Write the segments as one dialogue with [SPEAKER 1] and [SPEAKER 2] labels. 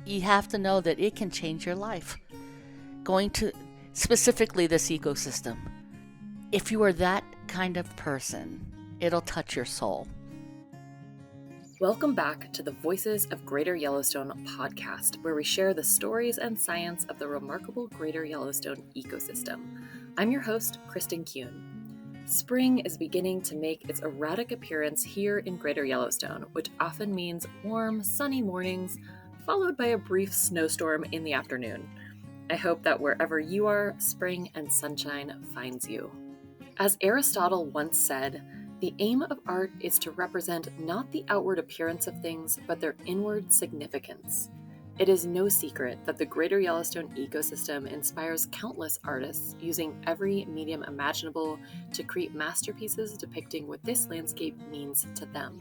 [SPEAKER 1] you have to know that it can change your life. Going to specifically this ecosystem. If you are that kind of person, it'll touch your soul.
[SPEAKER 2] Welcome back to the Voices of Greater Yellowstone podcast, where we share the stories and science of the remarkable Greater Yellowstone ecosystem. I'm your host, Kristen Kuhn. Spring is beginning to make its erratic appearance here in Greater Yellowstone, which often means warm, sunny mornings, followed by a brief snowstorm in the afternoon. I hope that wherever you are, spring and sunshine finds you. As Aristotle once said, the aim of art is to represent not the outward appearance of things, but their inward significance. It is no secret that the Greater Yellowstone ecosystem inspires countless artists using every medium imaginable to create masterpieces depicting what this landscape means to them.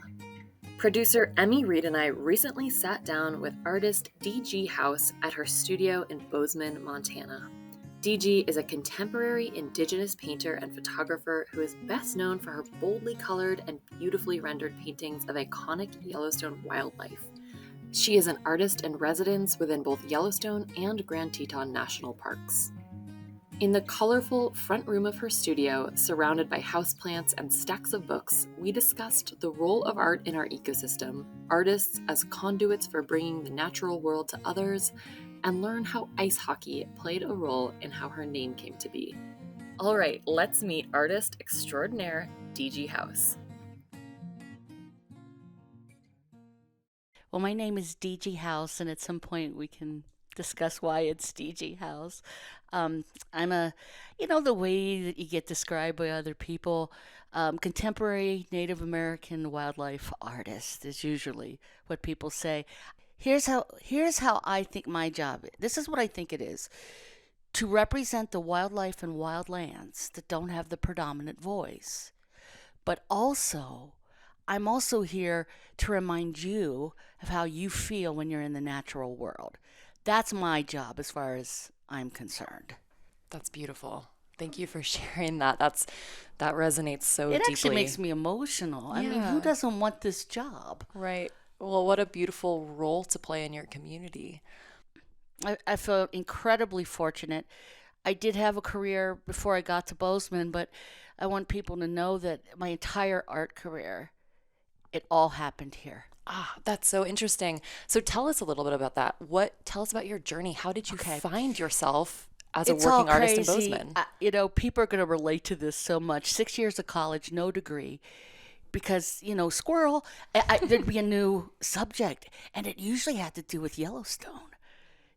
[SPEAKER 2] Producer Emmy Reed and I recently sat down with artist D.G. House at her studio in Bozeman, Montana. D.G. is a contemporary Indigenous painter and photographer who is best known for her boldly colored and beautifully rendered paintings of iconic Yellowstone wildlife. She is an artist in residence within both Yellowstone and Grand Teton National Parks. In the colorful front room of her studio, surrounded by houseplants and stacks of books, we discussed the role of art in our ecosystem, artists as conduits for bringing the natural world to others, and learn how ice hockey played a role in how her name came to be. All right, let's meet artist extraordinaire D.G. House.
[SPEAKER 1] Well, my name is D.G. House, and at some point we can discuss why it's D.G. House. I'm the way that you get described by other people, contemporary Native American wildlife artist is usually what people say. Here's how I think my job is. This is what I think it is. To represent the wildlife and wildlands that don't have the predominant voice. But also, I'm also here to remind you of how you feel when you're in the natural world. That's my job as far as I'm concerned.
[SPEAKER 2] That's beautiful. Thank you for sharing that. That resonates so
[SPEAKER 1] It
[SPEAKER 2] deeply.
[SPEAKER 1] actually makes me emotional. I mean, who doesn't want this job?
[SPEAKER 2] Right. Well, what a beautiful role to play in your community.
[SPEAKER 1] I feel incredibly fortunate. I did have a career before I got to Bozeman, but I want people to know that my entire art career, it all happened here.
[SPEAKER 2] Ah, that's so interesting. So tell us a little bit about that. Tell us about your journey. How did you find yourself as a
[SPEAKER 1] It's all
[SPEAKER 2] working artist in
[SPEAKER 1] crazy.
[SPEAKER 2] Bozeman?
[SPEAKER 1] People are going to relate to this so much. 6 years of college, no degree. Because, squirrel, there'd be a new subject, and it usually had to do with Yellowstone.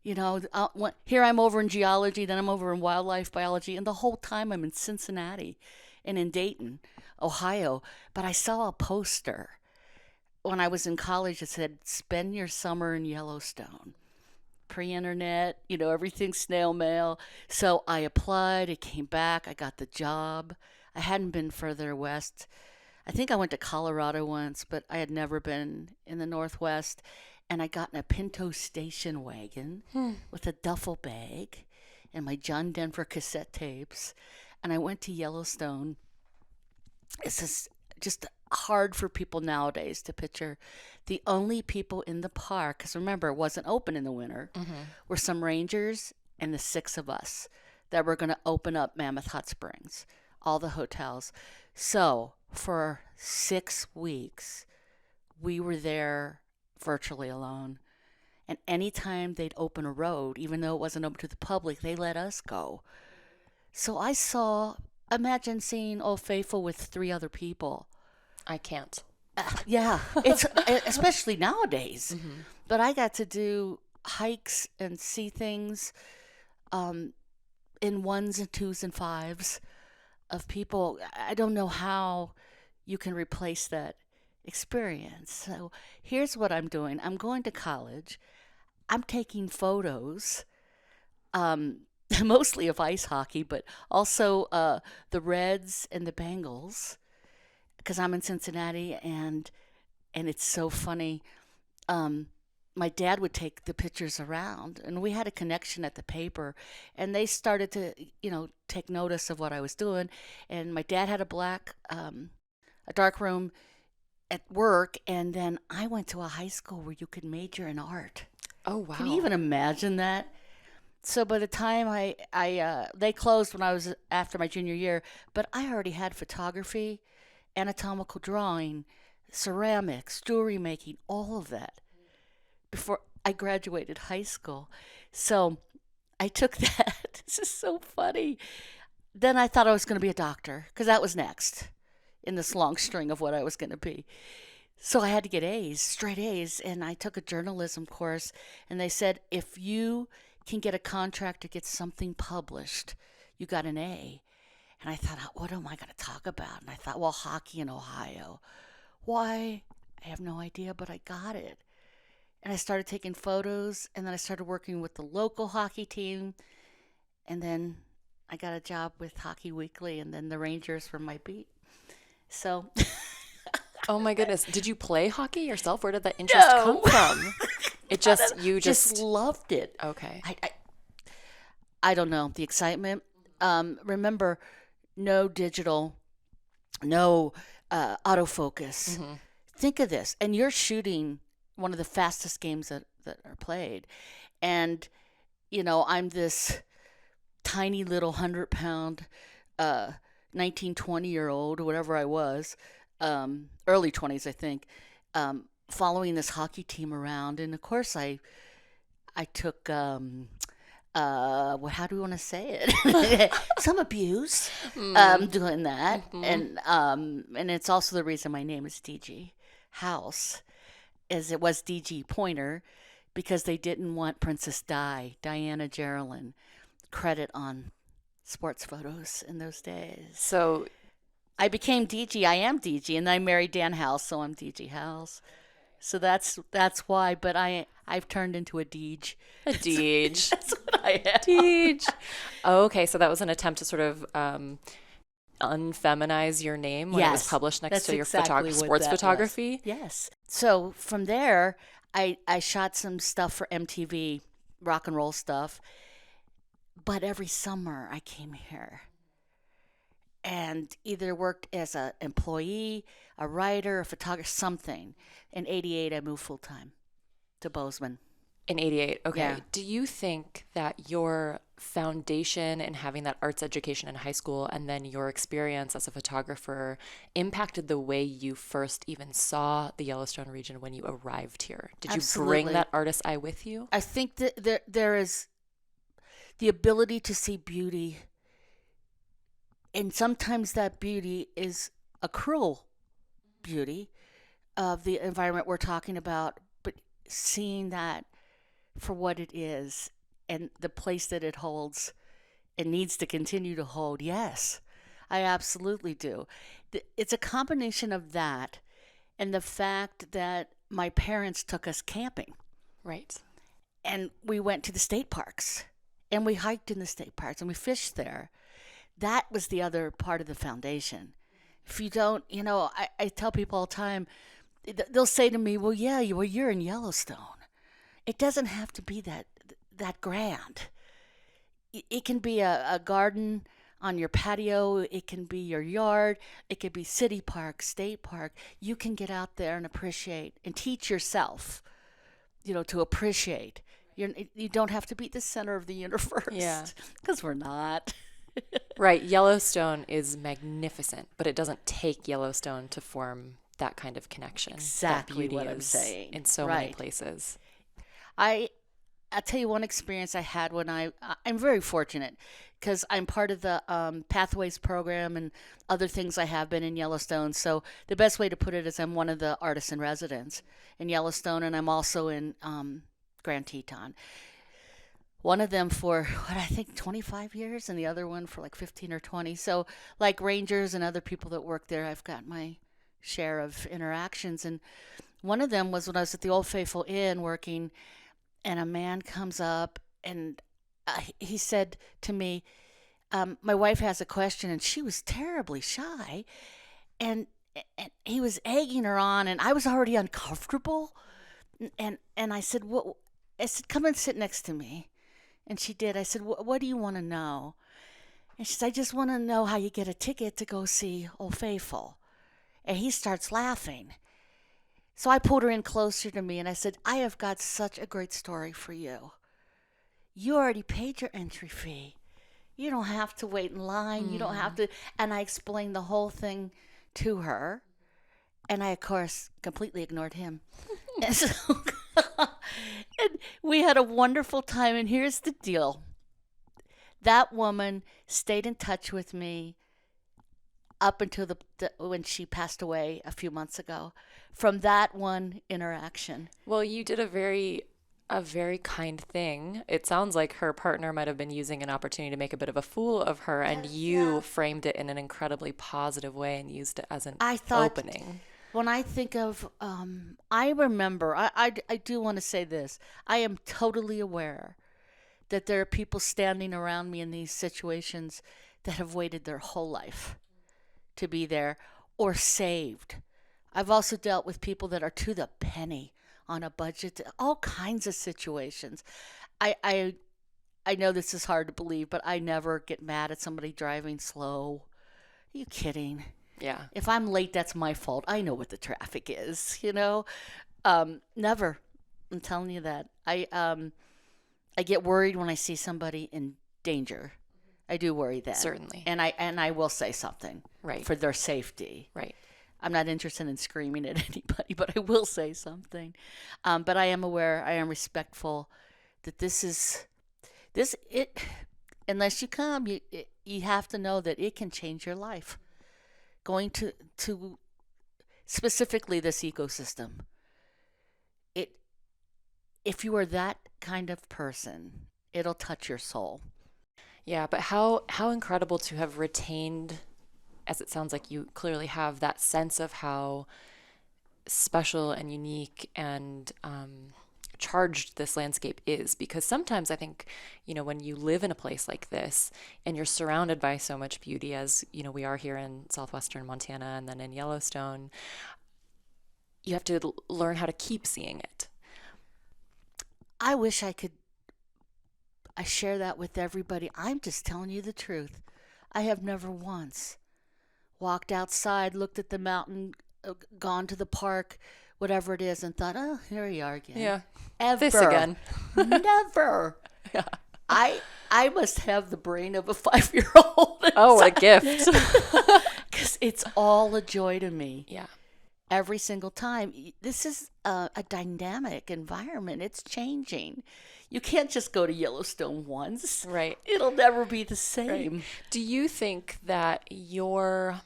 [SPEAKER 1] Here I'm over in geology, then I'm over in wildlife biology, and the whole time I'm in Cincinnati and in Dayton, Ohio. But I saw a poster when I was in college that said, "Spend your summer in Yellowstone." Pre-internet, everything snail mail. So I applied, it came back, I got the job. I hadn't been further west. I think I went to Colorado once, but I had never been in the Northwest. And I got in a Pinto station wagon with a duffel bag and my John Denver cassette tapes. And I went to Yellowstone. This is just hard for people nowadays to picture. The only people in the park, because remember, it wasn't open in the winter, were some rangers and the six of us that were going to open up Mammoth Hot Springs, all the hotels. So for 6 weeks, we were there virtually alone. And anytime they'd open a road, even though it wasn't open to the public, they let us go. So imagine seeing Old Faithful with 3 other people.
[SPEAKER 2] I can't.
[SPEAKER 1] Yeah, it's especially nowadays. But I got to do hikes and see things in ones and twos and fives of people. I don't know how you can replace that experience. So here's what I'm doing. I'm going to college. I'm taking photos, mostly of ice hockey, but also the Reds and the Bengals, because I'm in Cincinnati, and it's so funny. My dad would take the pictures around, and we had a connection at the paper, and they started to, take notice of what I was doing. And my dad had a dark room at work, and then I went to a high school where you could major in art.
[SPEAKER 2] Oh, wow.
[SPEAKER 1] Can you even imagine that? So by the time they closed when I was after my junior year, but I already had photography, anatomical drawing, ceramics, jewelry making, all of that before I graduated high school. So I took that. This is so funny. Then I thought I was going to be a doctor because that was next in this long string of what I was going to be. So I had to get A's, straight A's, and I took a journalism course, and they said if you can get a contract to get something published, you got an A. And I thought, what am I going to talk about? And I thought, well, hockey in Ohio. Why? I have no idea, but I got it. And I started taking photos, and then I started working with the local hockey team, and then I got a job with Hockey Weekly, and then the Rangers were my beat. So...
[SPEAKER 2] Oh my goodness. Did you play hockey yourself? Where did that interest come from? It just, you just
[SPEAKER 1] loved it.
[SPEAKER 2] Okay.
[SPEAKER 1] I don't know, the excitement. Remember, no digital, no autofocus.
[SPEAKER 2] Mm-hmm.
[SPEAKER 1] Think of this, and you're shooting one of the fastest games that are played. And, I'm this tiny little 100-pound 19, 20-year-old, whatever I was, early 20s, I think, following this hockey team around. And of course, I took, how do we want to say it? Some abuse doing that. Mm-hmm. And it's also the reason my name is DG House, as it was DG Pointer, because they didn't want Princess Diana Geraldine, credit on sports photos in those days.
[SPEAKER 2] So
[SPEAKER 1] I became DG. I am DG, and I married Dan House, so I'm DG House. So that's why. But I've turned into a Deej.
[SPEAKER 2] A Deej.
[SPEAKER 1] That's what I am.
[SPEAKER 2] Deej. Oh, okay, so that was an attempt to sort of unfeminize your name when it was published next to your
[SPEAKER 1] exactly
[SPEAKER 2] sports photography.
[SPEAKER 1] Was. Yes. So from there, I shot some stuff for MTV, rock and roll stuff. But every summer I came here and either worked as an employee, a writer, a photographer, something. In 88, I moved full-time to Bozeman.
[SPEAKER 2] In 88, okay.
[SPEAKER 1] Yeah.
[SPEAKER 2] Do you think that your foundation in having that arts education in high school and then your experience as a photographer impacted the way you first even saw the Yellowstone region when you arrived here? Did
[SPEAKER 1] Absolutely.
[SPEAKER 2] You bring that artist eye with you?
[SPEAKER 1] I think that there is the ability to see beauty, and sometimes that beauty is a cruel beauty of the environment we're talking about, but seeing that for what it is and the place that it holds and needs to continue to hold, yes, I absolutely do. It's a combination of that and the fact that my parents took us camping.
[SPEAKER 2] Right.
[SPEAKER 1] And we went to the state parks, and we hiked in the state parks, and we fished there. That was the other part of the foundation. If you don't, I tell people all the time, they'll say to me, well, yeah, you're in Yellowstone. It doesn't have to be that grand. It can be a garden on your patio. It can be your yard. It could be city park, state park. You can get out there and appreciate and teach yourself, to appreciate. You don't have to be the center of the universe.
[SPEAKER 2] Yeah.
[SPEAKER 1] Because we're not.
[SPEAKER 2] Right. Yellowstone is magnificent, but it doesn't take Yellowstone to form that kind of connection.
[SPEAKER 1] Exactly what I'm saying.
[SPEAKER 2] In so many places.
[SPEAKER 1] I'll tell you one experience I had when I'm very fortunate because I'm part of the Pathways program and other things I have been in Yellowstone. So the best way to put it is I'm one of the artists in residence in Yellowstone, and I'm also in Grand Teton. One of them for, I think 25 years, and the other one for like 15 or 20. So like rangers and other people that work there, I've got my share of interactions. And one of them was when I was at the Old Faithful Inn working, and a man comes up and he said to me, my wife has a question, and she was terribly shy. And he was egging her on, and I was already uncomfortable. And I said, come and sit next to me. And she did. I said, what do you want to know? And she said, I just want to know how you get a ticket to go see Old Faithful. And he starts laughing. So I pulled her in closer to me and I said, I have got such a great story for you. You already paid your entry fee. You don't have to wait in line. You don't have to. And I explained the whole thing to her. And I, of course, completely ignored him. And so and we had a wonderful time. And here's the deal. That woman stayed in touch with me up until when she passed away a few months ago from that one interaction.
[SPEAKER 2] Well, you did a very kind thing. It sounds like her partner might have been using an opportunity to make a bit of a fool of her, and you framed it in an incredibly positive way and used it as an opening.
[SPEAKER 1] When I think of, I remember, I do want to say this. I am totally aware that there are people standing around me in these situations that have waited their whole life to be there or saved. I've also dealt with people that are to the penny on a budget, all kinds of situations. I know this is hard to believe, but I never get mad at somebody driving slow. Are you kidding?
[SPEAKER 2] Yeah.
[SPEAKER 1] If I'm late, that's my fault. I know what the traffic is, Never. I'm telling you that. I get worried when I see somebody in danger. I do worry then.
[SPEAKER 2] Certainly.
[SPEAKER 1] And I will say something.
[SPEAKER 2] Right.
[SPEAKER 1] For their safety.
[SPEAKER 2] Right.
[SPEAKER 1] I'm not interested in screaming at anybody, but I will say something. But I am aware, I am respectful that unless you come, you have to know that it can change your life. Going to specifically this ecosystem. If you are that kind of person, it'll touch your soul.
[SPEAKER 2] Yeah, but how incredible to have retained, as it sounds like you clearly have, that sense of how special and unique and charged this landscape is. Because sometimes I think, when you live in a place like this and you're surrounded by so much beauty, as, we are here in southwestern Montana and then in Yellowstone, you have to learn how to keep seeing it.
[SPEAKER 1] I wish I share that with everybody. I'm just telling you the truth. I have never once walked outside, looked at the mountain, gone to the park, whatever it is, and thought, oh, here we are again.
[SPEAKER 2] Yeah.
[SPEAKER 1] Ever.
[SPEAKER 2] This again.
[SPEAKER 1] Never. Yeah. I must have the brain of a 5-year-old.
[SPEAKER 2] Oh, what a gift.
[SPEAKER 1] Because it's all a joy to me.
[SPEAKER 2] Yeah.
[SPEAKER 1] Every single time. This is a dynamic environment. It's changing. You can't just go to Yellowstone once.
[SPEAKER 2] Right.
[SPEAKER 1] It'll never be the same.
[SPEAKER 2] Right. Do you think that your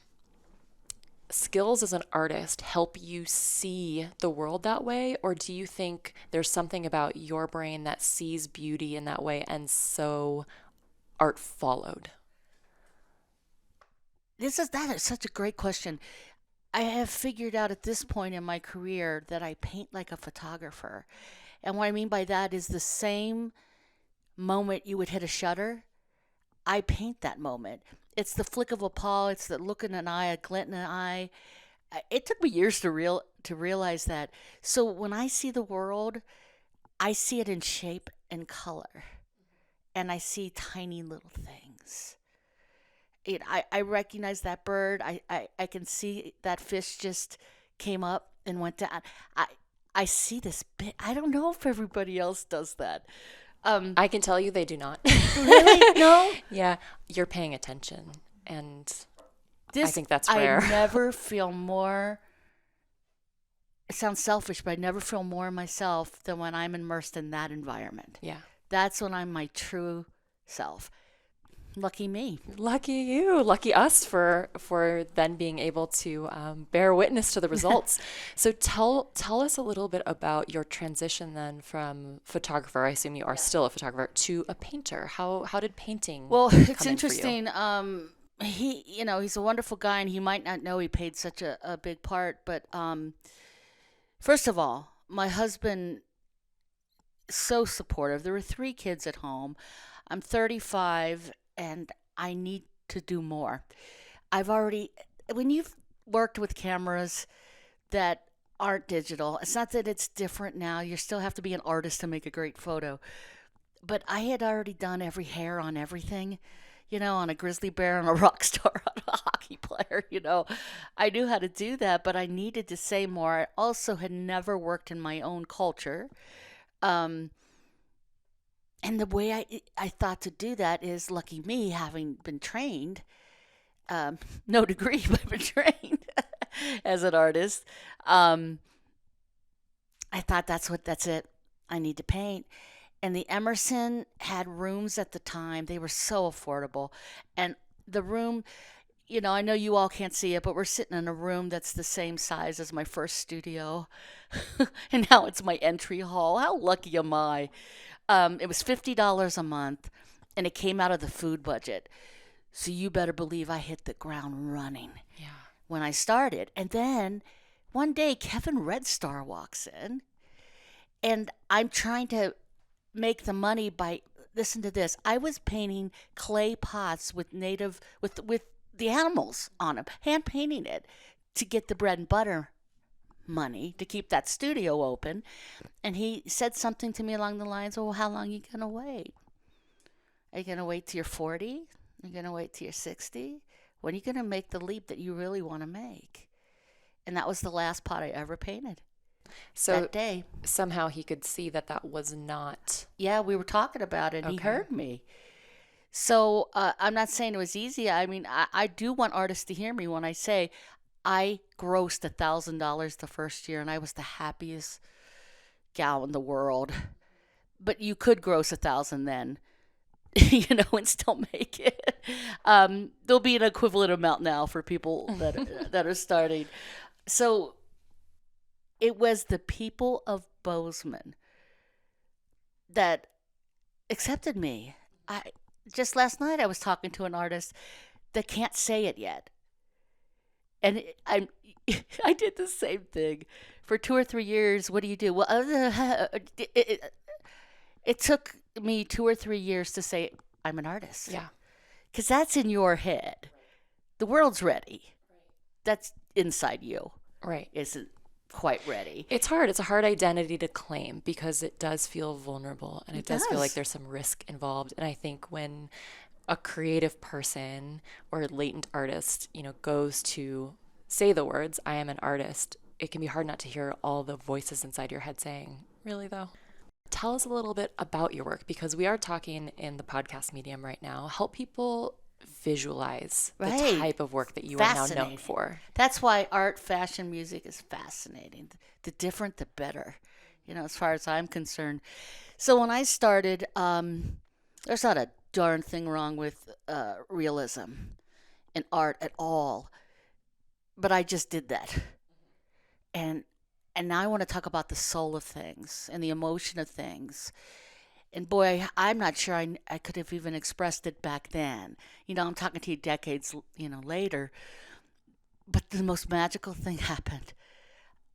[SPEAKER 2] skills as an artist help you see the world that way? Or do you think there's something about your brain that sees beauty in that way and so art followed?
[SPEAKER 1] That is such a great question. I have figured out at this point in my career that I paint like a photographer. And what I mean by that is the same moment you would hit a shutter, I paint that moment. It's the flick of a paw, it's the look in an eye, a glint in an eye. It took me years to realize that. So when I see the world, I see it in shape and color. And I see tiny little things. I recognize that bird. I can see that fish just came up and went down. I see this bit. I don't know if everybody else does that.
[SPEAKER 2] I can tell you they do not.
[SPEAKER 1] Really? No?
[SPEAKER 2] Yeah, you're paying attention. And I think that's rare.
[SPEAKER 1] I never feel more, it sounds selfish, but I never feel more myself than when I'm immersed in that environment.
[SPEAKER 2] Yeah.
[SPEAKER 1] That's when I'm my true self. Lucky me.
[SPEAKER 2] Lucky you. Lucky us for then being able to bear witness to the results. So tell us a little bit about your transition then from photographer, I assume you are still a photographer, to a painter. How did painting
[SPEAKER 1] it's interesting. He's a wonderful guy, and he might not know he played such a big part. But first of all, my husband is so supportive. There were 3 kids at home. I'm 35. And I need to do more. When you've worked with cameras that aren't digital, it's not that it's different now. You still have to be an artist to make a great photo. But I had already done every hair on everything, on a grizzly bear, on a rock star, on a hockey hockey player, I knew how to do that, but I needed to say more. I also had never worked in my own culture. Um, and the way I thought to do that is, lucky me, having been trained, no degree, but been trained as an artist. Um, I thought that's it. I need to paint. And the Emerson had rooms at the time. They were so affordable. And the room, I know you all can't see it, but we're sitting in a room that's the same size as my first studio. And now it's my entry hall. How lucky am I? It was $50 a month, and it came out of the food budget. So you better believe I hit the ground running when I started. And then one day, Kevin Red Star walks in, and I'm trying to make the money by, listen to this, I was painting clay pots with the animals on them, hand painting it to get the bread and butter money to keep that studio open. And he said something to me along the lines, "Oh, how long are you gonna wait? Are you gonna wait till you're 40? Are you gonna wait till you're 60? When are you gonna make the leap that you really want to make?" And that was the last pot I ever painted.
[SPEAKER 2] So
[SPEAKER 1] that day.
[SPEAKER 2] Somehow he could see that that was not.
[SPEAKER 1] Yeah, we were talking about it, and he
[SPEAKER 2] Okay.
[SPEAKER 1] heard me. So I'm not saying it was easy. I mean, I do want artists to hear me when I say I grossed $1,000 the first year, and I was the happiest gal in the world. But you could gross 1,000 then, and still make it. There'll be an equivalent amount now for people that are starting. So it was the people of Bozeman that accepted me. Just last night I was talking to an artist that can't say it yet, and I did the same thing for 2 or 3 years. What do you do? Well, it took me 2 or 3 years to say I'm an artist.
[SPEAKER 2] Yeah.
[SPEAKER 1] Because that's in your head. The world's ready. That's inside you.
[SPEAKER 2] Right.
[SPEAKER 1] Isn't quite ready.
[SPEAKER 2] It's hard. It's a hard identity to claim because it does feel vulnerable and it does feel like
[SPEAKER 1] does.
[SPEAKER 2] there's some risk involved. And I think when a creative person or a latent artist, goes to say the words, "I am an artist," it can be hard not to hear all the voices inside your head saying, "Really though?" Tell us a little bit about your work, because we are talking in the podcast medium right now. Help people visualize the
[SPEAKER 1] Right.
[SPEAKER 2] type of work that you are now known
[SPEAKER 1] Fascinating.
[SPEAKER 2] for.
[SPEAKER 1] That's why art, fashion, music is fascinating. The different, the better, as far as I'm concerned. So when I started, there's not a darn thing wrong with realism in art at all. But I just did that. And now I want to talk about the soul of things and the emotion of things. And boy, I'm not sure I could have even expressed it back then. I'm talking to you decades, later. But the most magical thing happened.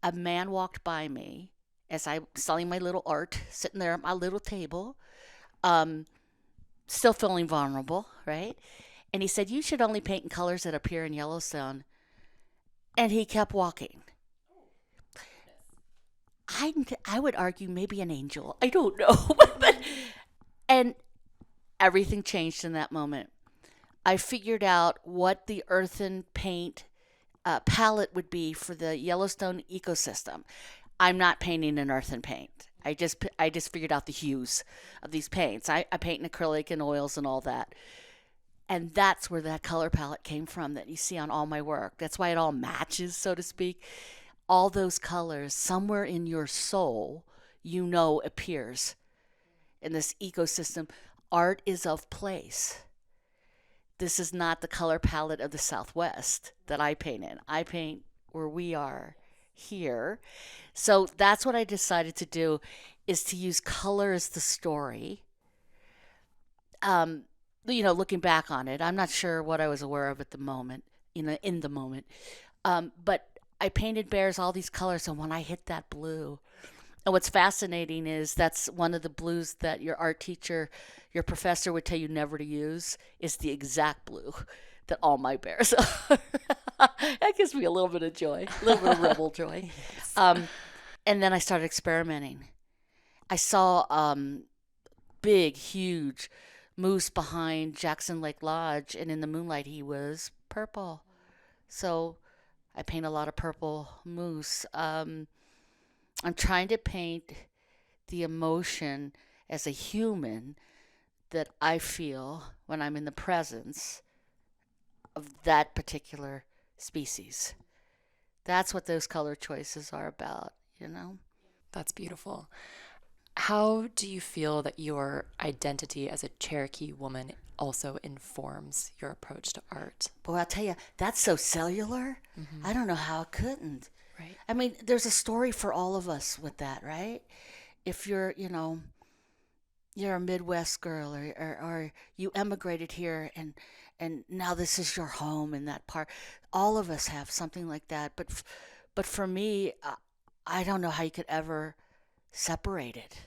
[SPEAKER 1] A man walked by me as I was selling my little art, sitting there at my little table, still feeling vulnerable, right? And he said, "You should only paint in colors that appear in Yellowstone." And he kept walking. I would argue maybe an angel. I don't know. And everything changed in that moment. I figured out what the earthen paint palette would be for the Yellowstone ecosystem. I'm not painting in earthen paint. I just figured out the hues of these paints. I paint in acrylic and oils and all that. And that's where that color palette came from that you see on all my work. That's why it all matches, so to speak. All those colors, somewhere in your soul, appears in this ecosystem. Art is of place. This is not the color palette of the Southwest that I paint in. I paint where we are here. So that's what I decided to do, is to use color as the story. Looking back on it, I'm not sure what I was aware of at the moment, in the moment. But I painted bears all these colors, and when I hit that blue, and what's fascinating is that's one of the blues that your art teacher, your professor would tell you never to use, is the exact blue that all my bears are. That gives me a little bit of joy, a little bit of rebel joy. Yes. And then I started experimenting. I saw big, huge moose behind Jackson Lake Lodge, and in the moonlight he was purple. So I paint a lot of purple moose. I'm trying to paint the emotion as a human that I feel when I'm in the presence of that particular species. That's what those color choices are about, you know?
[SPEAKER 2] That's beautiful. How do you feel that your identity as a Cherokee woman also informs your approach to art?
[SPEAKER 1] Boy, I'll tell you, that's so cellular. I don't know how it couldn't.
[SPEAKER 2] Right.
[SPEAKER 1] I mean, there's a story for all of us with that, right? If you're a Midwest girl, or you emigrated here, and now this is your home in that part. All of us have something like that. But for me, I don't know how you could ever separate it.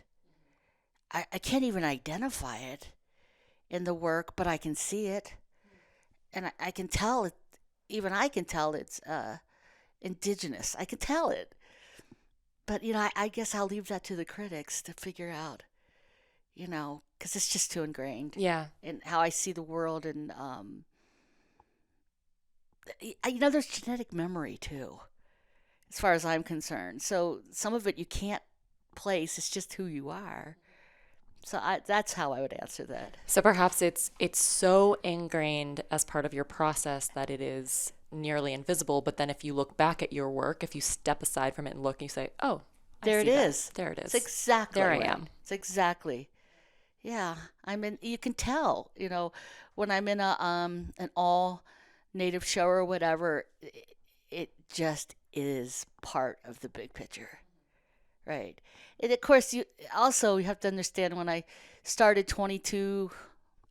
[SPEAKER 1] I can't even identify it in the work, but I can see it. And I can tell it, even I can tell it's indigenous. I can tell it. But, I guess I'll leave that to the critics to figure out, because it's just too ingrained
[SPEAKER 2] Yeah.
[SPEAKER 1] in how I see the world. And, there's genetic memory too, as far as I'm concerned. So some of it you can't place. It's just who you are. So that's how I would answer that.
[SPEAKER 2] So perhaps it's so ingrained as part of your process that it is nearly invisible. But then if you look back at your work, if you step aside from it and look, you say, "Oh,
[SPEAKER 1] There it is.
[SPEAKER 2] There it is.
[SPEAKER 1] It's exactly
[SPEAKER 2] There I
[SPEAKER 1] right.
[SPEAKER 2] am."
[SPEAKER 1] It's exactly. Yeah, you can tell, when I'm in a an all native show or whatever, it just is part of the big picture. Right. And of course, you have to understand, when I started 22,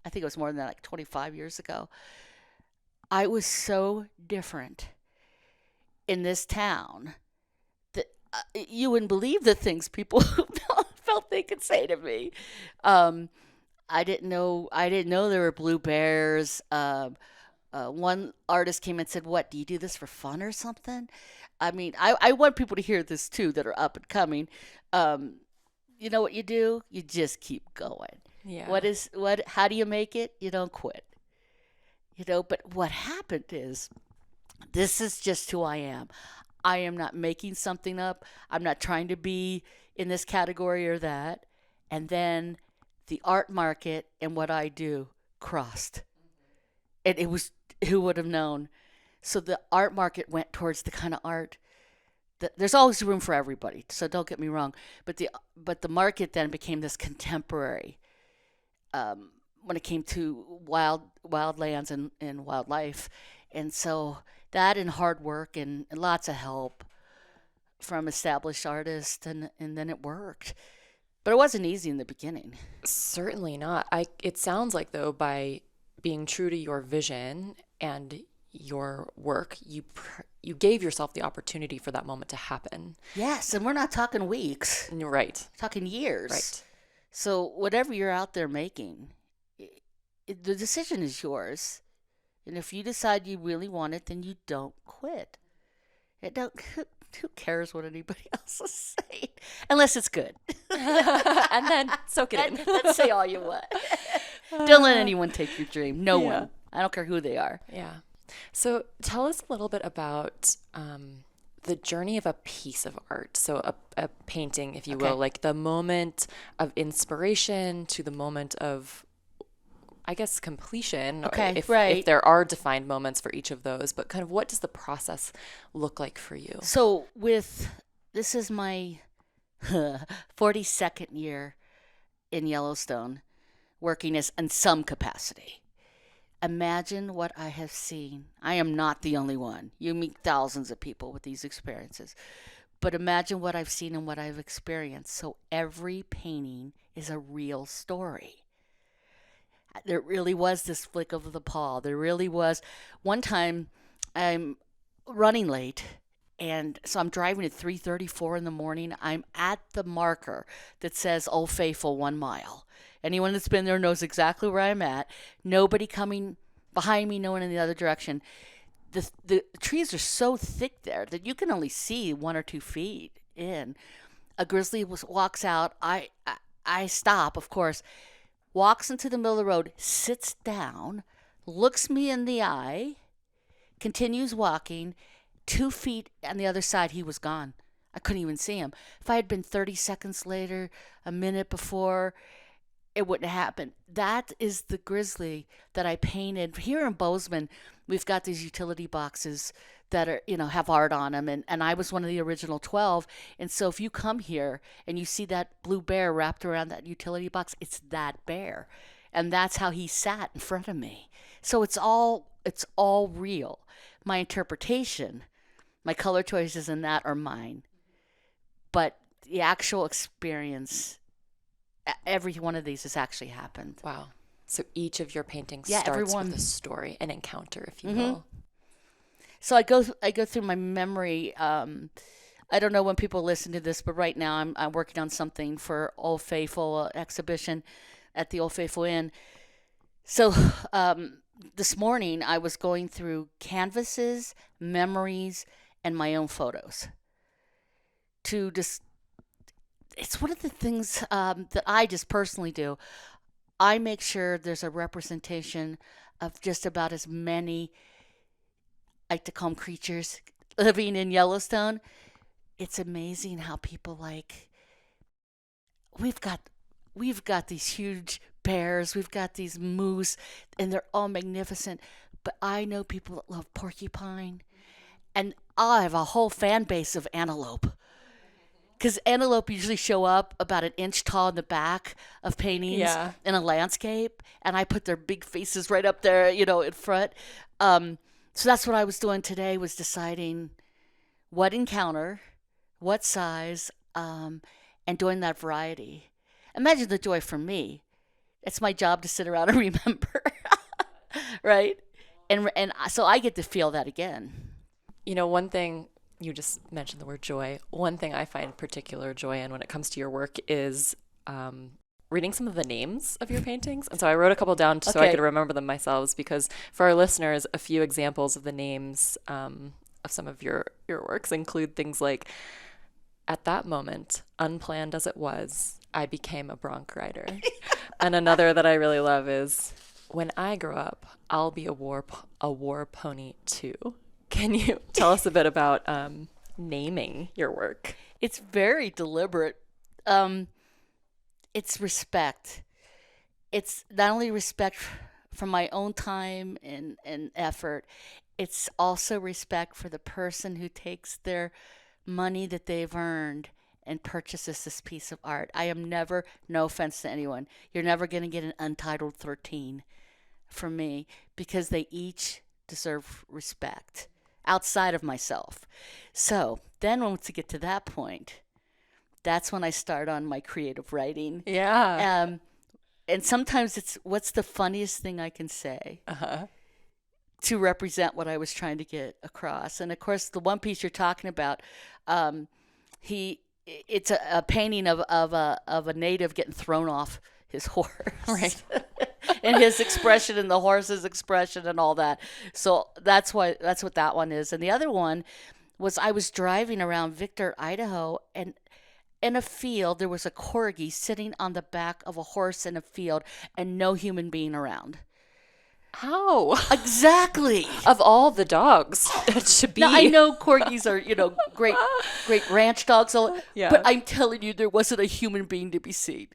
[SPEAKER 1] I think it was more than that, like 25 years ago, I was so different in this town that you wouldn't believe the things people felt they could say to me. Um, I didn't know there were blue bears. One artist came and said, "What, do you do this for fun or something?" I mean, I want people to hear this too that are up and coming. You know what you do? You just keep going.
[SPEAKER 2] Yeah.
[SPEAKER 1] How do you make it? You don't quit. But what happened is, this is just who I am. I am not making something up. I'm not trying to be in this category or that. And then the art market and what I do crossed. And it was, who would have known? So the art market went towards the kind of art that, there's always room for everybody. So don't get me wrong. But the market then became this contemporary, when it came to wildlands and wildlife. And so that, and hard work, and lots of help from established artists, and then it worked. But it wasn't easy in the beginning.
[SPEAKER 2] Certainly not. It sounds like, though, by being true to your vision and your work, you gave yourself the opportunity for that moment to happen.
[SPEAKER 1] Yes, and we're not talking weeks.
[SPEAKER 2] Right.
[SPEAKER 1] We're talking years.
[SPEAKER 2] Right.
[SPEAKER 1] So whatever you're out there making, the decision is yours. And if you decide you really want it, then you don't quit. Who cares what anybody else is saying? Unless it's good.
[SPEAKER 2] And then soak it in.
[SPEAKER 1] Let's say all you want. Don't let anyone take your dream. No
[SPEAKER 2] Yeah.
[SPEAKER 1] one. I don't care who they are.
[SPEAKER 2] Yeah. So tell us a little bit about the journey of a piece of art. So a painting, if you
[SPEAKER 1] Okay.
[SPEAKER 2] will, like the moment of inspiration to the moment of, I guess, completion.
[SPEAKER 1] Okay,
[SPEAKER 2] if
[SPEAKER 1] right.
[SPEAKER 2] there are defined moments for each of those, but kind of what does the process look like for you?
[SPEAKER 1] So this is my 42nd year in Yellowstone, working in some capacity. Imagine what I have seen. I am not the only one. You meet thousands of people with these experiences. But imagine what I've seen and what I've experienced. So every painting is a real story. There really was this flick of the paw. There really was. One time, I'm running late, and so I'm driving at 3:34 in the morning. I'm at the marker that says Old Faithful 1 mile. Anyone that's been there knows exactly where I'm at. Nobody coming behind me, no one in the other direction. The trees are so thick there that you can only see 1 or 2 feet in. A grizzly walks out. I stop, of course. Walks into the middle of the road, sits down, looks me in the eye, continues walking. 2 feet on the other side, he was gone. I couldn't even see him. If I had been 30 seconds later, a minute before, it wouldn't happen. That is the grizzly that I painted. Here in Bozeman, we've got these utility boxes that are, have art on them. And I was one of the original 12. And so if you come here and you see that blue bear wrapped around that utility box, it's that bear. And that's how he sat in front of me. So it's all real. My interpretation, my color choices in that are mine. But the actual experience, every one of these has actually happened.
[SPEAKER 2] Wow. So each of your paintings
[SPEAKER 1] Yeah,
[SPEAKER 2] starts
[SPEAKER 1] everyone.
[SPEAKER 2] with a story, an encounter, if you will.
[SPEAKER 1] So I go through my memory. I don't know when people listen to this, but right now I'm working on something for Old Faithful exhibition at the Old Faithful Inn. So this morning I was going through canvases, memories, and my own photos to just. It's one of the things that I just personally do. I make sure there's a representation of just about as many, I like to call them creatures, living in Yellowstone. It's amazing how people we've got these huge bears, we've got these moose, and they're all magnificent. But I know people that love porcupine, and I have a whole fan base of antelope. Because antelope usually show up about an inch tall in the back of paintings in a landscape, and I put their big faces right up there, in front. So that's what I was doing today, was deciding what encounter, what size, and doing that variety. Imagine the joy for me. It's my job to sit around and remember, right? And so I get to feel that again.
[SPEAKER 2] One thing, you just mentioned the word joy. One thing I find particular joy in when it comes to your work is reading some of the names of your paintings. And so I wrote a couple down so I could remember them myself, because for our listeners, a few examples of the names of some of your works include things like, "At that moment, unplanned as it was, I became a bronc rider." And another that I really love is, "When I grow up, I'll be a war pony too." Can you tell us a bit about naming your work?
[SPEAKER 1] It's very deliberate. It's respect. It's not only respect for my own time and effort, it's also respect for the person who takes their money that they've earned and purchases this piece of art. I am never, no offense to anyone, you're never going to get an Untitled 13 from me, because they each deserve respect outside of myself. So then once you get to that point, that's when I start on my creative writing.
[SPEAKER 2] Yeah.
[SPEAKER 1] And sometimes it's, what's the funniest thing I can say to represent what I was trying to get across. And of course, the one piece you're talking about, it's a painting of a native getting thrown off his horse.
[SPEAKER 2] Right.
[SPEAKER 1] And his expression and the horse's expression and all that. So that's what that one is. And the other one was, I was driving around Victor, Idaho, and in a field there was a corgi sitting on the back of a horse in a field and no human being around.
[SPEAKER 2] How?
[SPEAKER 1] Exactly.
[SPEAKER 2] Of all the dogs it should be.
[SPEAKER 1] Now, I know corgis are, great ranch dogs,
[SPEAKER 2] Yeah.
[SPEAKER 1] But I'm telling you, there wasn't a human being to be seen.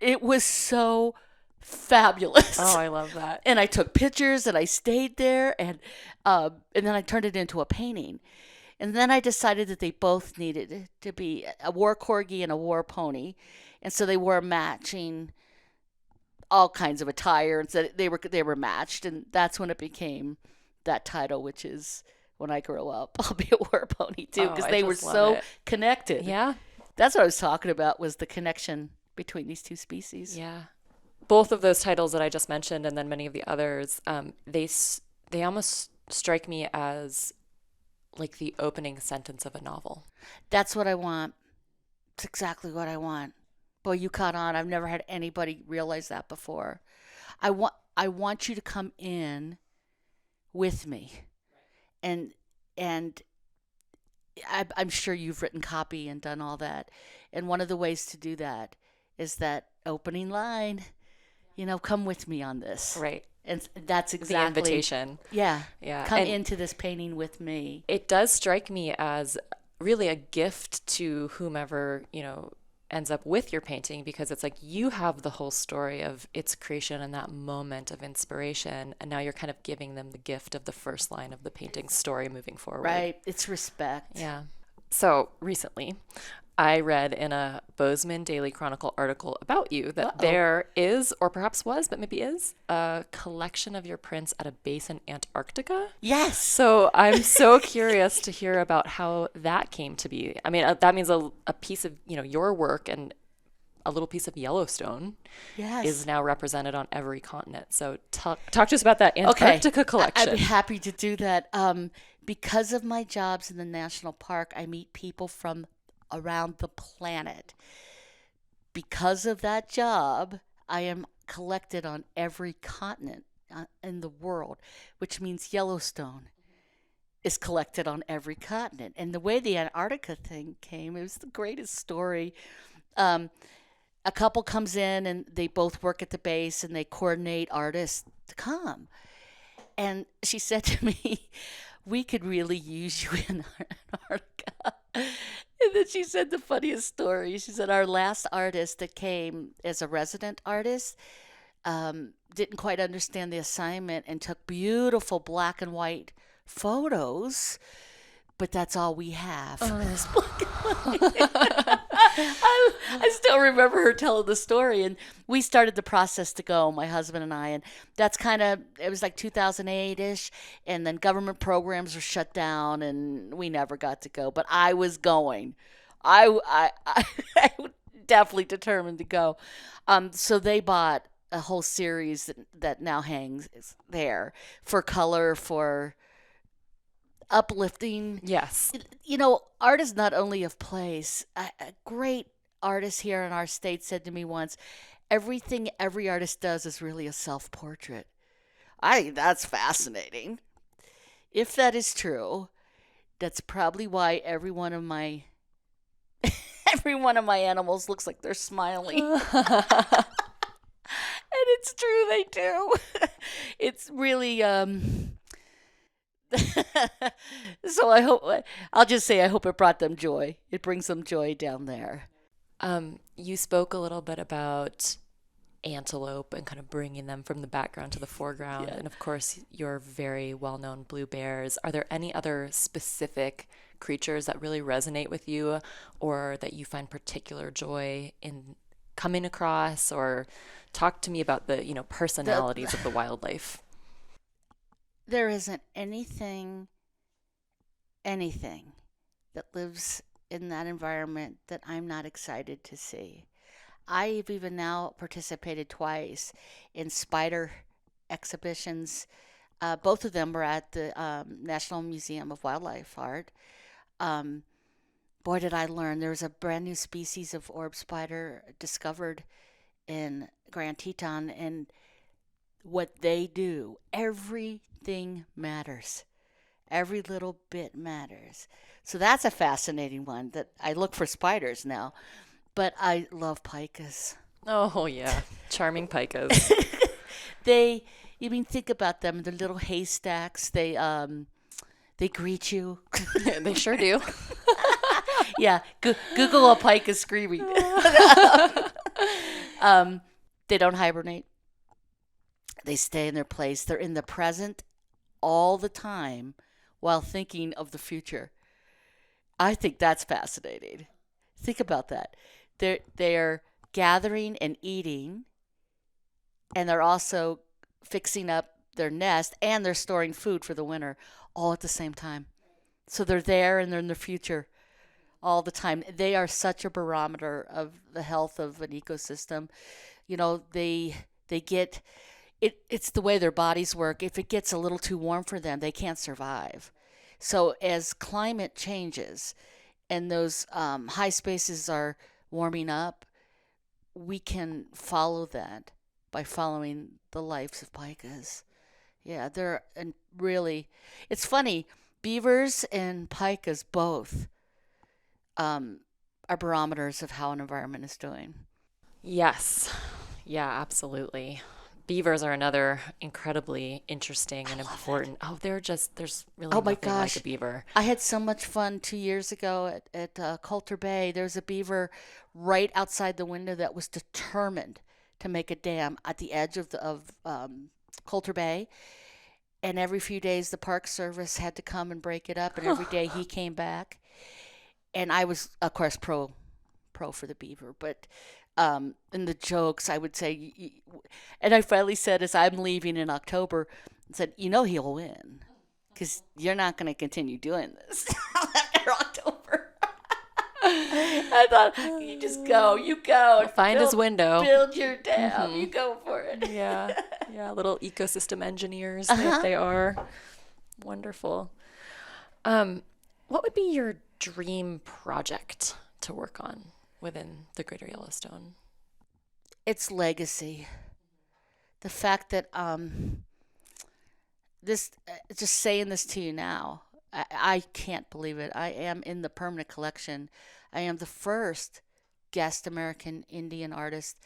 [SPEAKER 1] It was so fabulous.
[SPEAKER 2] Oh, I love that.
[SPEAKER 1] And I took pictures and I stayed there, and then I turned it into a painting. And then I decided that they both needed to be a war corgi and a war pony. And so they wore matching all kinds of attire, and so they were matched, and that's when it became that title, which is, "When I grow up, I'll be a war pony too," because they were so connected.
[SPEAKER 2] Yeah.
[SPEAKER 1] That's what I was talking about, was the connection between these two species.
[SPEAKER 2] Yeah. Both of those titles that I just mentioned, and then many of the others, they almost strike me as like the opening sentence of a novel.
[SPEAKER 1] That's what I want. It's exactly what I want. Boy, you caught on. I've never had anybody realize that before. I want you to come in with me, and I'm sure you've written copy and done all that. And one of the ways to do that is that opening line. come with me on this.
[SPEAKER 2] Right.
[SPEAKER 1] And that's
[SPEAKER 2] The
[SPEAKER 1] exactly
[SPEAKER 2] invitation.
[SPEAKER 1] Yeah.
[SPEAKER 2] Yeah.
[SPEAKER 1] Come
[SPEAKER 2] And
[SPEAKER 1] into this painting with me.
[SPEAKER 2] it does strike me as really a gift to whomever, ends up with your painting, because it's like you have the whole story of its creation and that moment of inspiration, and now you're kind of giving them the gift of the first line of the painting story moving forward.
[SPEAKER 1] Right. It's respect.
[SPEAKER 2] Yeah. So recently, I read in a Bozeman Daily Chronicle article about you that there is, or perhaps was, but maybe is, a collection of your prints at a base in Antarctica.
[SPEAKER 1] Yes.
[SPEAKER 2] So I'm so curious to hear about how that came to be. I mean, that means a piece of, your work and a little piece of Yellowstone
[SPEAKER 1] Yes.
[SPEAKER 2] is now represented on every continent. So talk to us about that Antarctica collection.
[SPEAKER 1] I'd be happy to do that. Because of my jobs in the national park, I meet people from around the planet. Because of that job, I am collected on every continent in the world, which means Yellowstone is collected on every continent. And the way the Antarctica thing came, it was the greatest story. A couple comes in and they both work at the base and they coordinate artists to come. And she said to me, we could really use you in Antarctica. And then she said the funniest story. She said our last artist that came as a resident artist didn't quite understand the assignment and took beautiful black and white photos, but that's all we have. I still remember her telling the story, and we started the process to go, my husband and I, and that's it was like 2008-ish, and then government programs were shut down, and we never got to go, but I was going. I definitely determined to go. So they bought a whole series that now hangs there for color, for uplifting.
[SPEAKER 2] Yes.
[SPEAKER 1] Art is not only of place. A great artist here in our state said to me once, everything every artist does is really a self-portrait. I think that's fascinating. If that is true, that's probably why every one of my animals looks like they're smiling. And it's true, they do. It's really so I'll just say I hope it brought them joy. It brings them joy down there.
[SPEAKER 2] You spoke a little bit about antelope and kind of bringing them from the background to the foreground.
[SPEAKER 1] Yeah.
[SPEAKER 2] And of course, your very well-known blue bears. Are there any other specific creatures that really resonate with you, or that you find particular joy in coming across? Or talk to me about the, personalities of the wildlife.
[SPEAKER 1] There isn't anything that lives in that environment that I'm not excited to see. I've even now participated twice in spider exhibitions. Both of them were at the National Museum of Wildlife Art. Boy, did I learn. There was a brand new species of orb spider discovered in Grand Teton, and what they do, everything matters. Every little bit matters. So that's a fascinating one that I look for spiders now. But I love pikas.
[SPEAKER 2] Oh, yeah. Charming pikas.
[SPEAKER 1] Think about them. They're little haystacks. They greet you.
[SPEAKER 2] They sure do.
[SPEAKER 1] Yeah. Google a pika screaming. They don't hibernate. They stay in their place. They're in the present all the time while thinking of the future. I think that's fascinating. Think about that. They're gathering and eating, and they're also fixing up their nest, and they're storing food for the winter all at the same time. So they're there and they're in the future all the time. They are such a barometer of the health of an ecosystem. They get it's the way their bodies work. If it gets a little too warm for them, they can't survive. So as climate changes and those high spaces are warming up, we can follow that by following the lives of pikas. Yeah, and really, it's funny. Beavers and pikas both are barometers of how an environment is doing.
[SPEAKER 2] Yes. Yeah, absolutely.
[SPEAKER 3] Beavers are another incredibly interesting and important. Oh, there's really
[SPEAKER 1] Oh my
[SPEAKER 3] nothing like
[SPEAKER 1] gosh.
[SPEAKER 3] a beaver.
[SPEAKER 1] I had so much fun 2 years ago at Coulter Bay. There was a beaver right outside the window that was determined to make a dam at the edge of Coulter Bay. And every few days, the Park Service had to come and break it up. And every day he came back. And I was, of course, pro for the beaver. But in the jokes, I would say, and I finally said as I'm leaving in October, I said, he'll win because you're not going to continue doing this after October. I thought you go, and
[SPEAKER 3] Find his window.
[SPEAKER 1] build your dam, you go for it.
[SPEAKER 3] Yeah, yeah, little ecosystem engineers that they are. Wonderful. What would be your dream project to work on within the Greater Yellowstone?
[SPEAKER 1] It's legacy. The fact that this just saying this to you now, I can't believe it. I am in the permanent collection. I am the first guest American Indian artist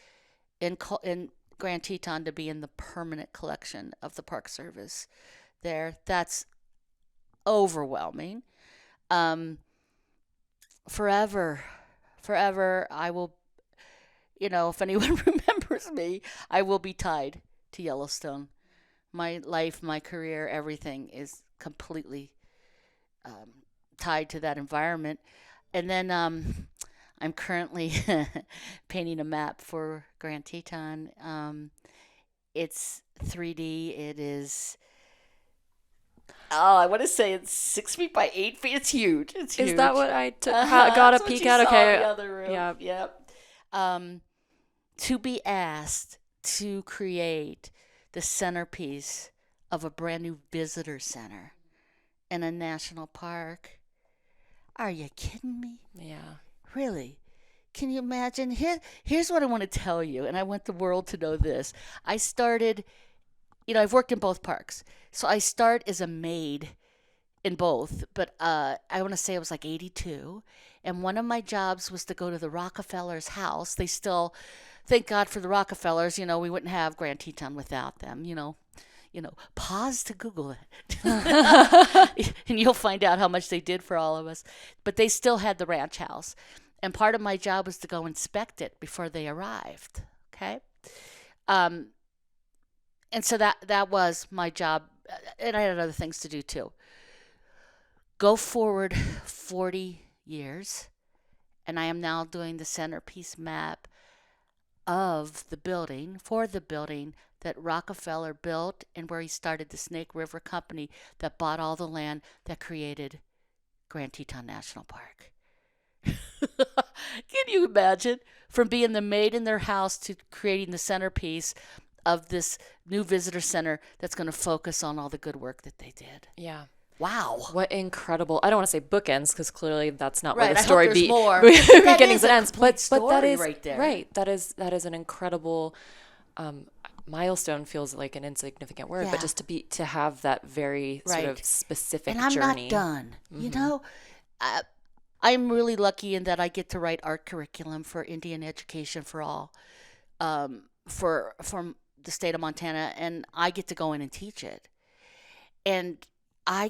[SPEAKER 1] in Grand Teton to be in the permanent collection of the Park Service. That's overwhelming. Forever, I will. If anyone remembers me, I will be tied to Yellowstone. My life, my career, everything is completely tied to that environment. And then I'm currently painting a map for Grand Teton. It's 3D. It is. Oh, I want to say it's 6 feet by 8 feet. It's huge. It's huge.
[SPEAKER 3] Is that what I got a
[SPEAKER 1] That's
[SPEAKER 3] peek
[SPEAKER 1] what you
[SPEAKER 3] at?
[SPEAKER 1] saw
[SPEAKER 3] Okay.
[SPEAKER 1] in the other room.
[SPEAKER 3] Yeah.
[SPEAKER 1] Yep. To be asked to create the centerpiece of a brand new visitor center in a national park. Are you kidding me?
[SPEAKER 3] Yeah.
[SPEAKER 1] Really? Can you imagine? Here's what I want to tell you, and I want the world to know this. I started, I've worked in both parks. So I start as a maid in both, but I want to say it was like 82. And one of my jobs was to go to the Rockefellers' house. They still, thank God for the Rockefellers, we wouldn't have Grand Teton without them, pause to Google it. And you'll find out how much they did for all of us. But they still had the ranch house. And part of my job was to go inspect it before they arrived. Okay? And so that was my job. And I had other things to do too. Go forward 40 years, and I am now doing the centerpiece map of the building, for the building that Rockefeller built and where he started the Snake River Company that bought all the land that created Grand Teton National Park. Can you imagine? From being the maid in their house to creating the centerpiece of this new visitor center that's going to focus on all the good work that they did.
[SPEAKER 3] Yeah.
[SPEAKER 1] Wow.
[SPEAKER 3] What incredible. I don't want to say bookends because clearly that's not
[SPEAKER 1] Right,
[SPEAKER 3] where the
[SPEAKER 1] I
[SPEAKER 3] story
[SPEAKER 1] hope there's more.
[SPEAKER 3] beginnings and ends. But that
[SPEAKER 1] story
[SPEAKER 3] is
[SPEAKER 1] right there.
[SPEAKER 3] Right. That is an incredible milestone. Feels like an insignificant word, but just to have that very sort of specific
[SPEAKER 1] and I'm
[SPEAKER 3] journey.
[SPEAKER 1] not done. I'm really lucky in that I get to write art curriculum for Indian education for all, from the state of Montana, and I get to go in and teach it. And I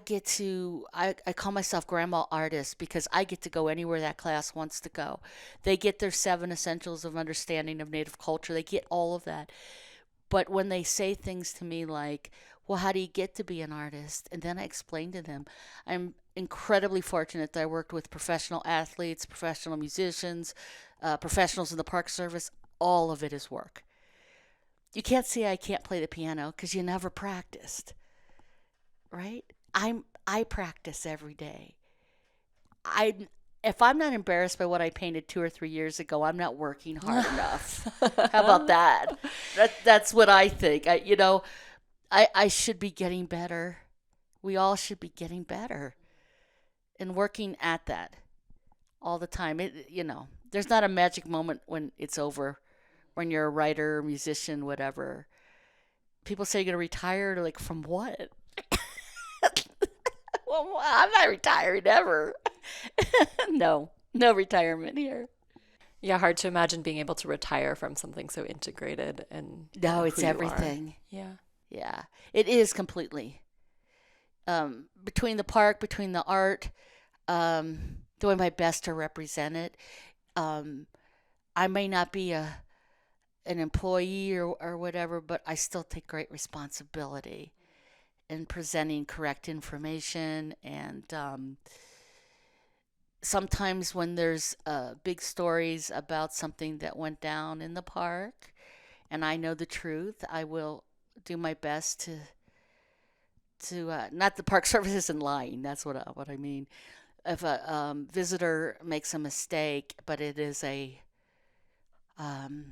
[SPEAKER 1] call myself grandma artist because I get to go anywhere that class wants to go. They get their 7 essentials of understanding of Native culture. They get all of that. But when they say things to me like, well, how do you get to be an artist? And then I explain to them, I'm incredibly fortunate that I worked with professional athletes, professional musicians, professionals in the Park Service. All of it is work. You can't say I can't play the piano because you never practiced, right? I practice every day. If I'm not embarrassed by what I painted 2 or 3 years ago, I'm not working hard enough. How about that? That's what I think. I should be getting better. We all should be getting better and working at that all the time. There's not a magic moment when it's over, when you're a writer, musician, whatever. People say you're going to retire. They're like, from what? Well, I'm not retiring ever. No retirement here.
[SPEAKER 3] Yeah, hard to imagine being able to retire from something so integrated and
[SPEAKER 1] No, it's
[SPEAKER 3] who you are.
[SPEAKER 1] everything.
[SPEAKER 3] Yeah.
[SPEAKER 1] Yeah, it is completely. Between the park, between the art, doing my best to represent it. Um, I may not be an employee or whatever, but I still take great responsibility in presenting correct information. And sometimes when there's big stories about something that went down in the park, and I know the truth, I will do my best to not the Park Service isn't lying. That's what I mean. If a visitor makes a mistake, but um,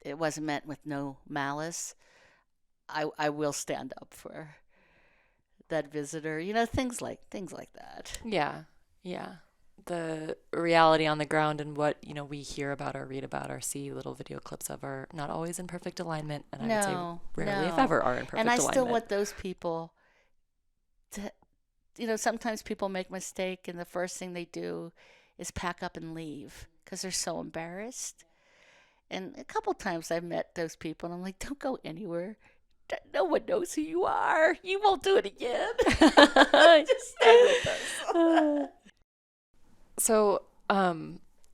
[SPEAKER 1] it wasn't meant with no malice, I will stand up for that visitor. Things like that.
[SPEAKER 3] Yeah. Yeah. The reality on the ground and what, we hear about or read about or see little video clips of are not always in perfect alignment. And I would say
[SPEAKER 1] No,
[SPEAKER 3] rarely, if
[SPEAKER 1] no.
[SPEAKER 3] ever, are in
[SPEAKER 1] And
[SPEAKER 3] perfect
[SPEAKER 1] I still
[SPEAKER 3] alignment.
[SPEAKER 1] want those people to, sometimes people make mistake and the first thing they do is pack up and leave because they're so embarrassed. And a couple times I've met those people and I'm like, don't go anywhere. No one knows who you are. You won't do it again. Just stay with us.
[SPEAKER 3] So,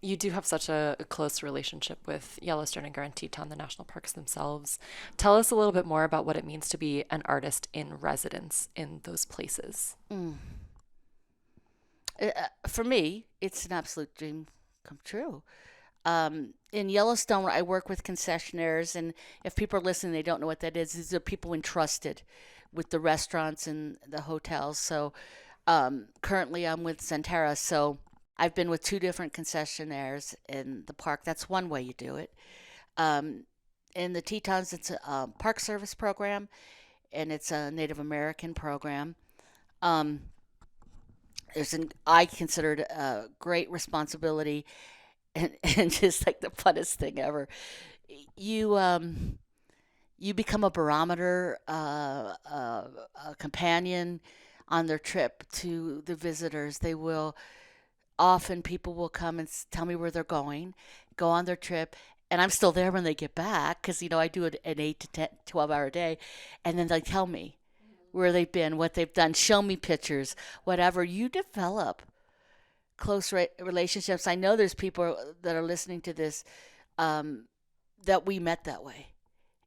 [SPEAKER 3] you do have such a close relationship with Yellowstone and Grand Teton, the national parks themselves. Tell us a little bit more about what it means to be an artist in residence in those places.
[SPEAKER 1] For me, it's an absolute dream come true. In Yellowstone, I work with concessionaires, and if people are listening, they don't know what that is. These are people entrusted with the restaurants and the hotels. So currently, I'm with Centera. So I've been with two different concessionaires in the park. That's one way you do it. In the Tetons, it's a Park Service program, and it's a Native American program. Um, I consider it a great responsibility and just like the funnest thing ever. You become a barometer, a companion on their trip to the visitors. They will often people will come and tell me where they're going, go on their trip, and I'm still there when they get back because I do it an 8 to 10, 12-hour day, and then they tell me where they've been, what they've done, show me pictures, whatever. You develop close relationships. I know there's people that are listening to this that we met that way.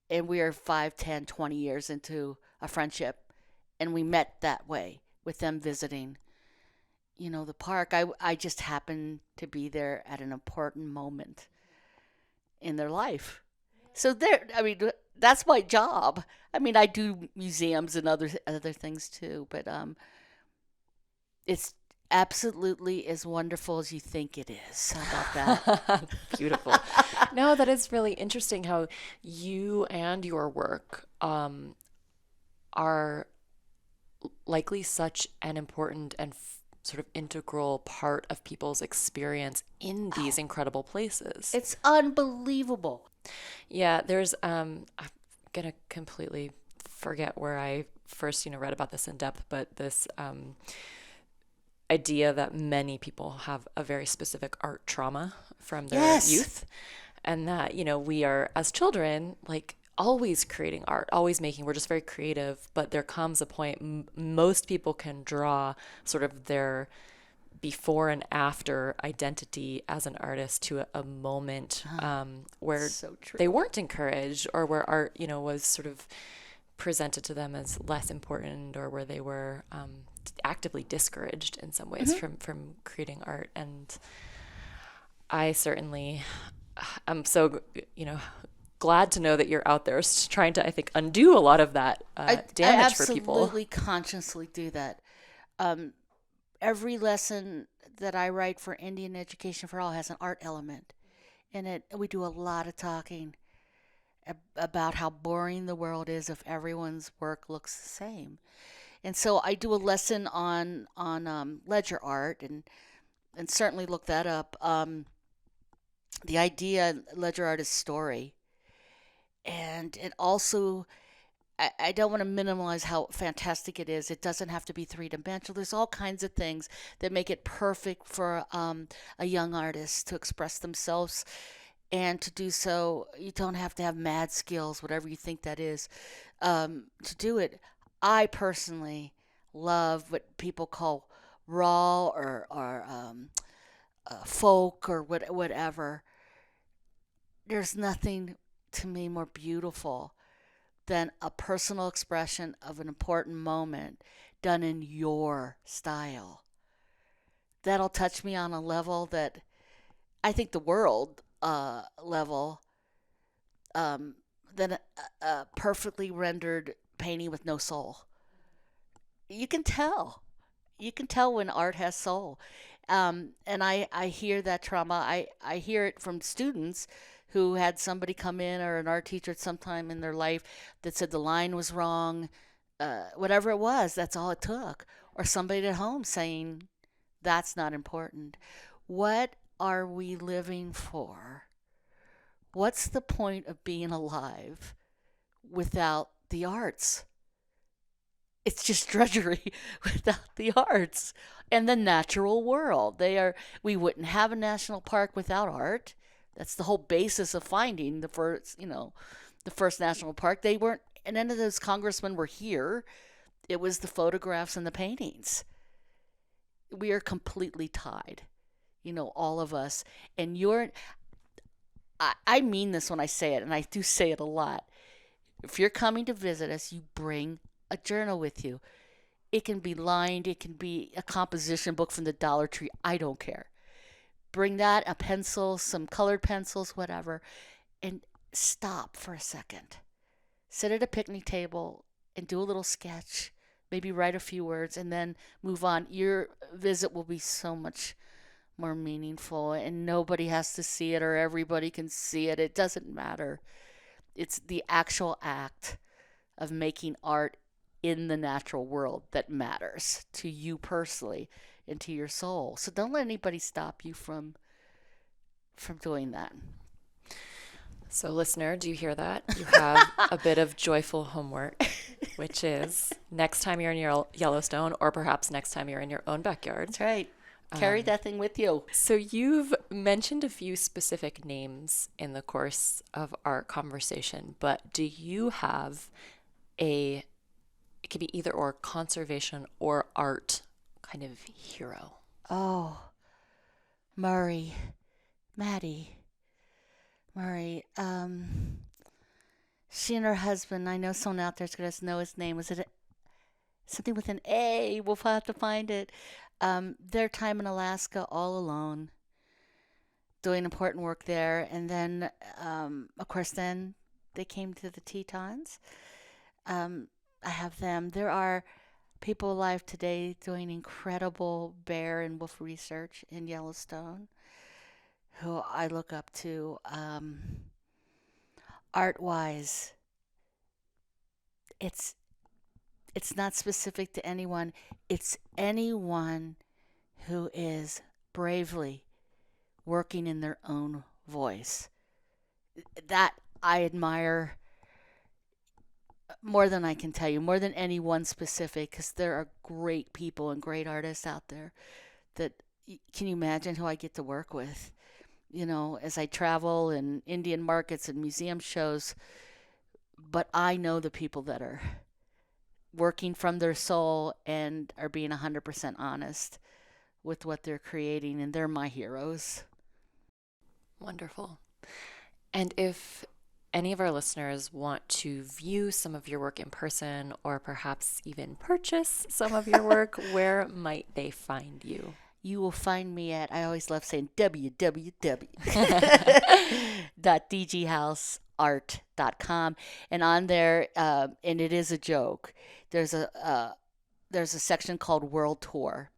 [SPEAKER 1] And we are 5, 10, 20 years into a friendship. And we met that way with them visiting, the park. I just happened to be there at an important moment in their life. So that's my job. I do museums and other things too, but it's absolutely as wonderful as you think it is. How about that?
[SPEAKER 3] Beautiful. No, that is really interesting how you and your work are likely such an important and sort of integral part of people's experience in these incredible places.
[SPEAKER 1] It's unbelievable.
[SPEAKER 3] Yeah, there's I'm gonna completely forget where I first read about this in depth, but this idea that many people have a very specific art trauma from their
[SPEAKER 1] Yes.
[SPEAKER 3] youth, and that we are as children like always creating art, always making. We're just very creative, but there comes a point most people can draw sort of their before and after identity as an artist to a moment where
[SPEAKER 1] So true.
[SPEAKER 3] they weren't encouraged, or where art was sort of presented to them as less important, or where they were actively discouraged in some ways from creating art. And I certainly am so glad to know that you're out there trying to, I think, undo a lot of that damage for people.
[SPEAKER 1] I absolutely consciously do that. Every lesson that I write for Indian Education for All has an art element in it. We do a lot of talking about how boring the world is if everyone's work looks the same. And so I do a lesson on ledger art and certainly look that up. The idea ledger art is story, and it also I don't want to minimize how fantastic it is. It doesn't have to be three-dimensional. There's all kinds of things that make it perfect for a young artist to express themselves. And to do so, you don't have to have mad skills, whatever you think that is, to do it. I personally love what people call raw or folk or whatever. There's nothing to me more beautiful than a personal expression of an important moment done in your style. That'll touch me on a level that I think the world level than a perfectly rendered painting with no soul. You can tell. You can tell when art has soul. And I hear that trauma. I hear it from students who had somebody come in, or an art teacher at some time in their life, that said the line was wrong. Whatever it was, that's all it took. Or somebody at home saying, that's not important. What are we living for? What's the point of being alive without the arts? It's just drudgery without the arts and the natural world. We wouldn't have a national park without art. That's the whole basis of finding the first national park. They weren't, and none of those congressmen were here. It was the photographs and the paintings. We are completely tied, all of us. And I mean this when I say it, and I do say it a lot. If you're coming to visit us, you bring a journal with you. It can be lined, it can be a composition book from the Dollar Tree. I don't care. Bring that, a pencil, some colored pencils, whatever, and stop for a second. Sit at a picnic table and do a little sketch, maybe write a few words, and then move on. Your visit will be so much more meaningful, and nobody has to see it, or everybody can see it. It doesn't matter. It's the actual act of making art in the natural world that matters to you personally and to your soul. So don't let anybody stop you from doing that.
[SPEAKER 3] So, listener, do you hear that? You have a bit of joyful homework, which is next time you're in Yellowstone, or perhaps next time you're in your own backyard.
[SPEAKER 1] That's right. Carry that thing with you.
[SPEAKER 3] So you've mentioned a few specific names in the course of our conversation, but do you have it could be either or, conservation or art kind of hero?
[SPEAKER 1] Oh, Maddie Murray. She and her husband, I know someone out there's going to know his name. Was it something with an A? We'll have to find it. Their time in Alaska all alone, doing important work there. And then, of course, then they came to the Tetons. I have them. There are people alive today doing incredible bear and wolf research in Yellowstone who I look up to. Art-wise, it's not specific to anyone. It's anyone who is bravely working in their own voice. That I admire more than I can tell you, more than any one specific, because there are great people and great artists out there that, can you imagine who I get to work with? As I travel in Indian markets and museum shows, but I know the people that are working from their soul and are being 100% honest with what they're creating, and they're my heroes.
[SPEAKER 3] Wonderful. And if any of our listeners want to view some of your work in person, or perhaps even purchase some of your work, where might they find you?
[SPEAKER 1] You will find me at, I always love saying, www.dghouseart.com. And on there, and it is a joke, there's a section called World Tour.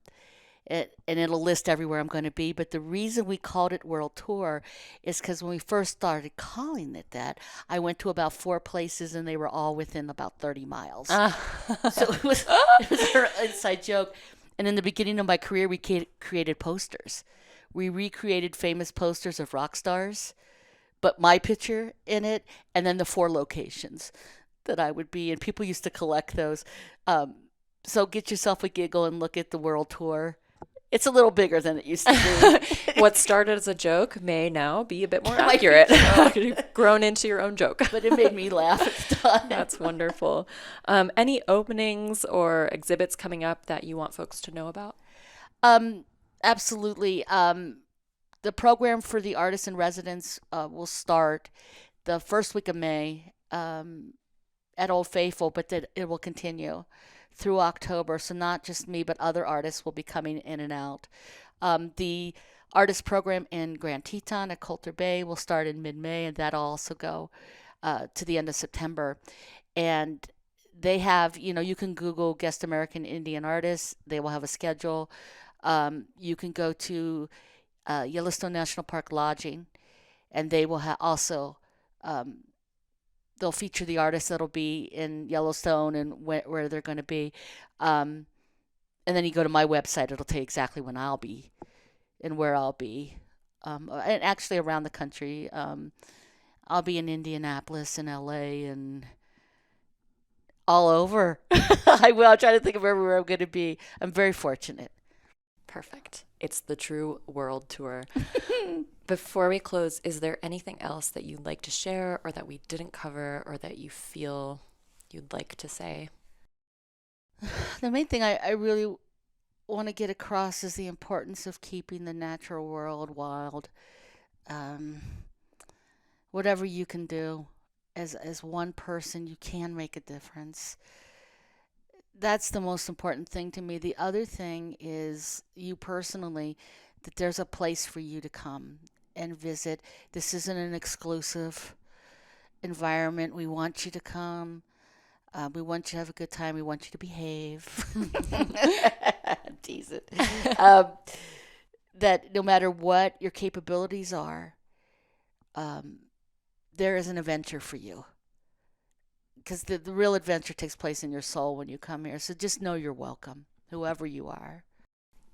[SPEAKER 1] And it'll list everywhere I'm going to be. But the reason we called it World Tour is because when we first started calling it that, I went to about 4 places, and they were all within about 30 miles. So it was an inside joke. And in the beginning of my career, we created posters. We recreated famous posters of rock stars, but my picture in it, and then the 4 locations. that I would be, and people used to collect those. So get yourself a giggle and look at the world tour. It's a little bigger than it used to
[SPEAKER 3] be. What started as a joke may now be a bit more
[SPEAKER 1] Might be
[SPEAKER 3] accurate.
[SPEAKER 1] so.
[SPEAKER 3] You've grown into your own joke.
[SPEAKER 1] But it made me laugh at the time.
[SPEAKER 3] That's wonderful. Any openings or exhibits coming up that you want folks to know about?
[SPEAKER 1] Absolutely. The program for the artists in residence will start the first week of May at Old Faithful, but that it will continue through October. So not just me, but other artists will be coming in and out. The artist program in Grand Teton at Coulter Bay will start in mid-May, and that'll also go to the end of September. And they have, you can Google Guest American Indian Artists. They will have a schedule. You can go to Yellowstone National Park Lodging, and they will also they'll feature the artists that'll be in Yellowstone and where they're going to be. And then you go to my website, it'll tell you exactly when I'll be and where I'll be. And actually around the country. I'll be in Indianapolis and LA and all over. I will. I'll try to think of everywhere I'm going to be. I'm very fortunate.
[SPEAKER 3] Perfect. It's the true world tour. Before we close, is there anything else that you'd like to share or that we didn't cover or that you feel you'd like to say?
[SPEAKER 1] The main thing I really want to get across is the importance of keeping the natural world wild. Whatever you can do as one person, you can make a difference. That's the most important thing to me. The other thing is you personally, that there's a place for you to come and visit. This isn't an exclusive environment. We want you to come. We want you to have a good time. We want you to behave. Tease it. That no matter what your capabilities are, there is an adventure for you. Because the real adventure takes place in your soul when you come here. So just know you're welcome, whoever you are.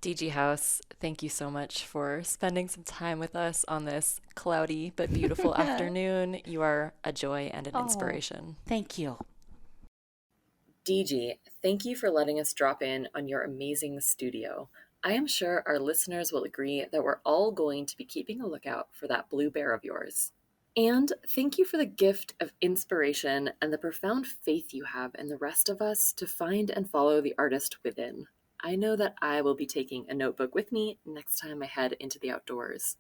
[SPEAKER 3] DG House, thank you so much for spending some time with us on this cloudy but beautiful afternoon. You are a joy and an inspiration.
[SPEAKER 1] Thank you.
[SPEAKER 2] DG, thank you for letting us drop in on your amazing studio. I am sure our listeners will agree that we're all going to be keeping a lookout for that blue bear of yours. And thank you for the gift of inspiration and the profound faith you have in the rest of us to find and follow the artist within. I know that I will be taking a notebook with me next time I head into the outdoors.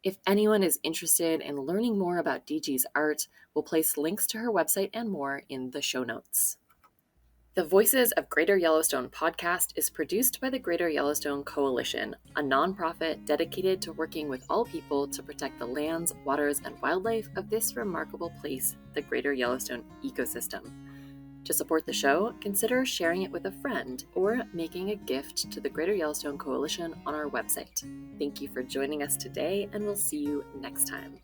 [SPEAKER 2] If anyone is interested in learning more about DG's art, we'll place links to her website and more in the show notes. The Voices of Greater Yellowstone podcast is produced by the Greater Yellowstone Coalition, a nonprofit dedicated to working with all people to protect the lands, waters, and wildlife of this remarkable place, the Greater Yellowstone Ecosystem. To support the show, consider sharing it with a friend or making a gift to the Greater Yellowstone Coalition on our website. Thank you for joining us today, and we'll see you next time.